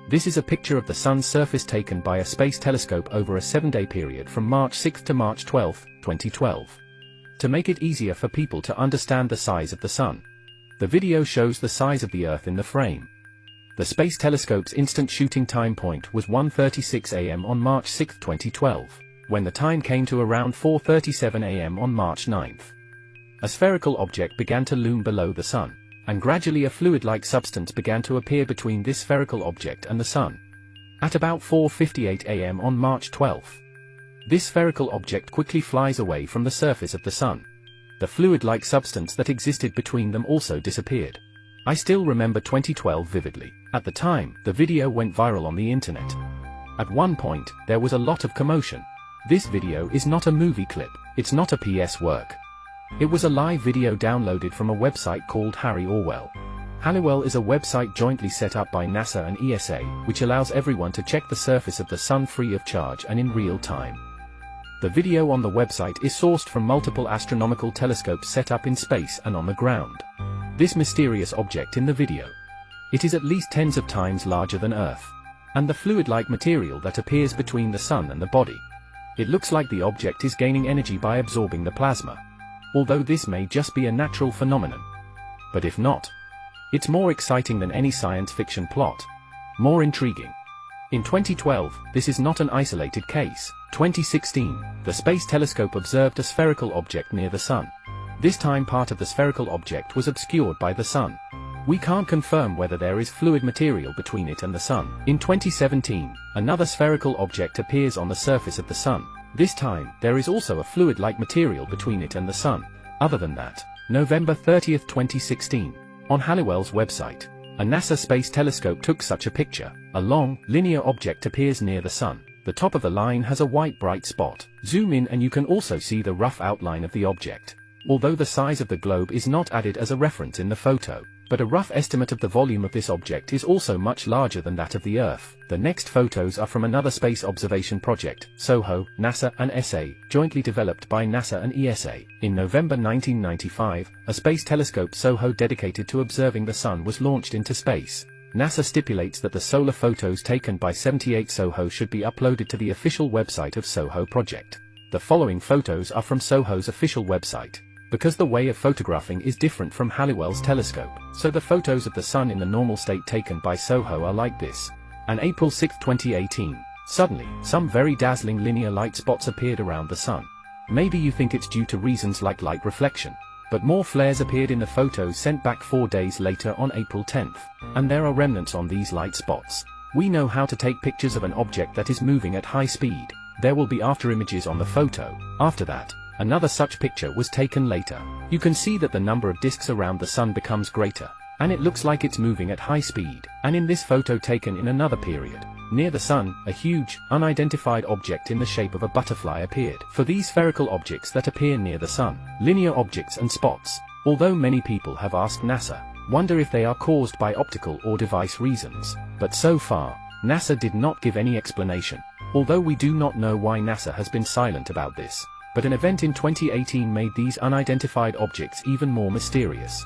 This is a picture of the Sun's surface taken by a space telescope over a 7-day period from March 6 to March 12, 2012. To make it easier for people to understand the size of the Sun, the video shows the size of the Earth in the frame. The space telescope's instant shooting time point was 1:36 a.m. on March 6, 2012, when the time came to around 4:37 a.m. on March 9. A spherical object began to loom below the Sun, and gradually a fluid-like substance began to appear between this spherical object and the Sun. At about 4:58 a.m. on March 12, this spherical object quickly flies away from the surface of the Sun. The fluid-like substance that existed between them also disappeared. I still remember 2012 vividly. At the time, the video went viral on the internet. At one point, there was a lot of commotion. This video is not a movie clip, it's not a PS work. It was a live video downloaded from a website called Harry Orwell. Halliwell is a website jointly set up by NASA and ESA, which allows everyone to check the surface of the Sun free of charge and in real time. The video on the website is sourced from multiple astronomical telescopes set up in space and on the ground. This mysterious object in the video. It is at least tens of times larger than Earth. And the fluid-like material that appears between the Sun and the body. It looks like the object is gaining energy by absorbing the plasma. Although this may just be a natural phenomenon. But if not, it's more exciting than any science fiction plot. More intriguing. In 2012, this is not an isolated case. 2016, the Space Telescope observed a spherical object near the Sun. This time part of the spherical object was obscured by the Sun. We can't confirm whether there is fluid material between it and the Sun. In 2017, another spherical object appears on the surface of the Sun. This time, there is also a fluid-like material between it and the Sun. Other than that, November 30, 2016, on Halliwell's website, a NASA space telescope took such a picture. A long, linear object appears near the Sun. The top of the line has a white bright spot. Zoom in and you can also see the rough outline of the object. Although the size of the globe is not added as a reference in the photo, but a rough estimate of the volume of this object is also much larger than that of the Earth. The next photos are from another space observation project, SOHO, NASA and ESA, jointly developed by NASA and ESA. In November 1995, a space telescope SOHO dedicated to observing the Sun was launched into space. NASA stipulates that the solar photos taken by 78 SOHO should be uploaded to the official website of SOHO project. The following photos are from SOHO's official website. Because the way of photographing is different from Halliwell's telescope, so the photos of the Sun in the normal state taken by SOHO are like this. On April 6, 2018, suddenly, some very dazzling linear light spots appeared around the Sun. Maybe you think it's due to reasons like light reflection, but more flares appeared in the photos sent back 4 days later on April 10th, and there are remnants on these light spots. We know how to take pictures of an object that is moving at high speed. There will be after images on the photo. After that, another such picture was taken later. You can see that the number of disks around the Sun becomes greater, and it looks like it's moving at high speed. And in this photo taken in another period, near the Sun, a huge, unidentified object in the shape of a butterfly appeared. For these spherical objects that appear near the Sun, linear objects and spots, although many people have asked NASA, wonder if they are caused by optical or device reasons, but so far, NASA did not give any explanation. Although we do not know why NASA has been silent about this. But an event in 2018 made these unidentified objects even more mysterious.